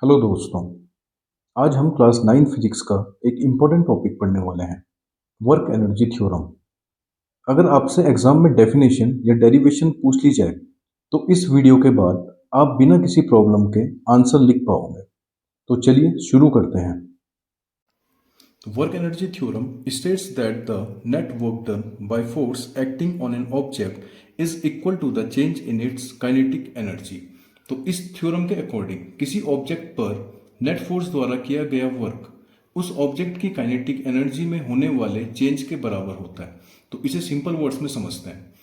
Hello दोस्तों। आज हम क्लास 9 फिजिक्स का एक इम्पोर्टेंट टॉपिक पढ़ने वाले हैं, वर्क एनर्जी थ्योरम। अगर आपसे एग्जाम में डेफिनेशन या डेरिवेशन पूछ ली जाए तो इस वीडियो के बाद आप बिना किसी प्रॉब्लम के आंसर लिख पाओगे। तो चलिए शुरू करते हैं। Work energy theorem states that the net work done by force acting on an object is equal to the change in its kinetic energy। तो इस थ्योरम के अकॉर्डिंग किसी ऑब्जेक्ट पर नेट फोर्स द्वारा किया गया वर्क उस ऑब्जेक्ट की काइनेटिक एनर्जी में होने वाले चेंज के बराबर होता है। तो इसे सिंपल वर्ड्स में समझते हैं।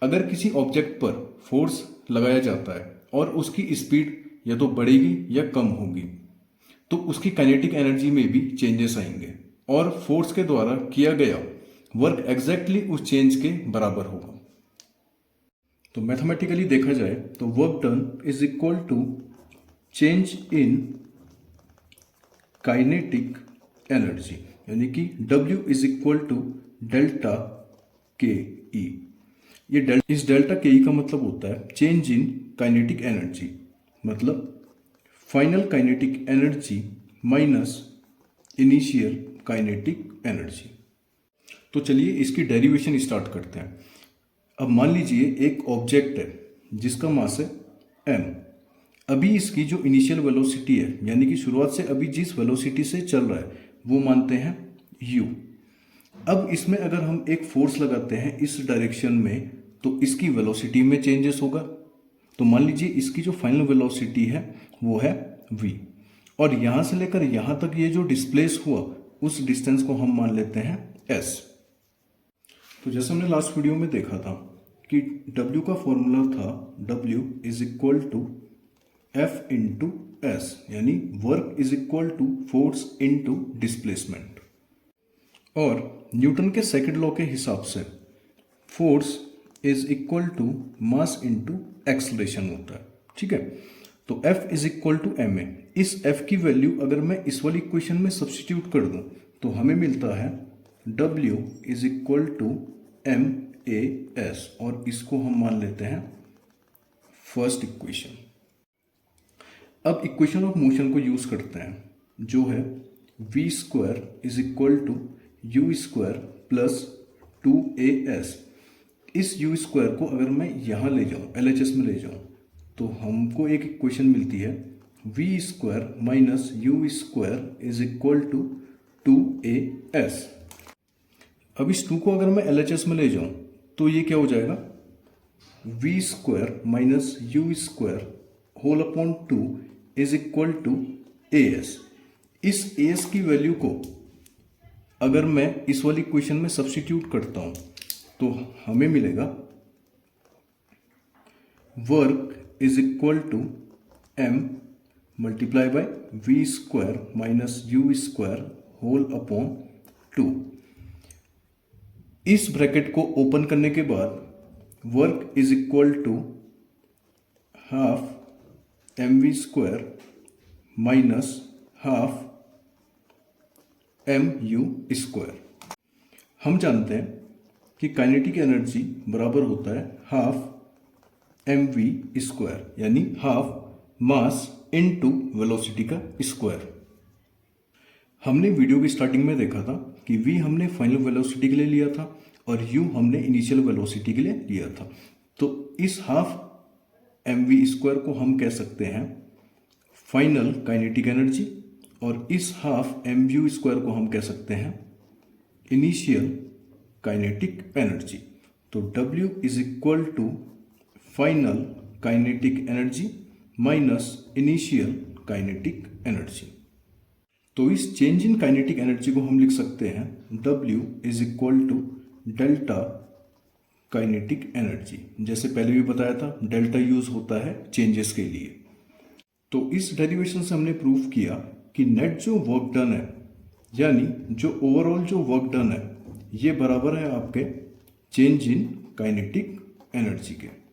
अगर किसी ऑब्जेक्ट पर फोर्स लगाया जाता है और उसकी स्पीड या तो बढ़ेगी या कम होगी तो उसकी काइनेटिक एनर्जी में भी चेंजेस आएंगे और फोर्स के द्वारा किया गया वर्क एग्जैक्टली उस चेंज के बराबर होगा। तो मैथमेटिकली देखा जाए तो work done is equal to change in kinetic energy, यानी कि W is equal to delta K E. इस डेल्टा के ई का मतलब होता है चेंज इन काइनेटिक एनर्जी, मतलब final kinetic energy minus initial kinetic energy. तो चलिए इसकी डेरिवेशन स्टार्ट करते हैं। अब मान लीजिए एक ऑब्जेक्ट है जिसका मास है m। अभी इसकी जो इनिशियल वेलोसिटी है, यानी कि शुरुआत से अभी जिस वेलोसिटी से चल रहा है वो मानते हैं u। अब इसमें अगर हम एक फोर्स लगाते हैं इस डायरेक्शन में तो इसकी वेलोसिटी में चेंजेस होगा। तो मान लीजिए इसकी जो फाइनल वेलोसिटी है वो है v, और यहां से लेकर यहां तक ये जो डिस्प्लेस हुआ उस डिस्टेंस को हम मान लेते हैं s। तो जैसे हमने लास्ट वीडियो में देखा था कि W का फॉर्मूला था W is equal to F into S, यानी work is equal to force into displacement. और न्यूटन के सेकंड लॉ के हिसाब से force is equal to mass into acceleration होता है। ठीक है, तो F is equal to M A. इस F की वैल्यू अगर मैं इस वाली इक्वेशन में सब्स्टिट्यूट कर दूं तो हमें मिलता है W is equal to M a s, और इसको हम मान लेते हैं फर्स्ट इक्वेशन। अब इक्वेशन ऑफ मोशन को यूज करते हैं जो है v square is equal to u square plus 2as। इस u स्क्वायर को अगर मैं यहां ले जाऊं, LHS में ले जाऊं, तो हमको एक इक्वेशन मिलती है v square minus u square is equal to 2as। अब इस 2 को अगर मैं LHS में ले जाऊं तो ये क्या हो जाएगा, v square minus u square whole upon 2 is equal to as। इस as की वैल्यू को अगर मैं इस वाली इक्वेशन में सब्स्टिट्यूट करता हूं तो हमें मिलेगा work is equal to m multiply by v square minus u square whole upon 2। इस ब्रैकेट को ओपन करने के बाद work is equal to half mv square minus half mu square. हम जानते हैं कि काइनेटिक एनर्जी बराबर होता है हाफ mv स्क्वायर, यानी हाफ मास इनटू वेलोसिटी का स्क्वायर। हमने वीडियो की स्टार्टिंग में देखा था कि v हमने फाइनल वेलोसिटी के लिए लिया था और u हमने इनिशियल वेलोसिटी के लिए लिया था। तो इस हाफ mv स्क्वायर को हम कह सकते हैं फाइनल काइनेटिक एनर्जी, और इस हाफ mu स्क्वायर को हम कह सकते हैं इनिशियल काइनेटिक एनर्जी। तो W is equal to final kinetic energy minus initial kinetic energy. तो इस चेंज इन काइनेटिक एनर्जी को हम लिख सकते हैं W is equal to delta kinetic energy. जैसे पहले भी बताया था डेल्टा यूज होता है चेंजेस के लिए। तो इस डेरिवेशन से हमने प्रूव किया कि नेट जो वर्क डन है, यानी जो ओवरऑल जो वर्क डन है, ये बराबर है आपके चेंज इन काइनेटिक एनर्जी के।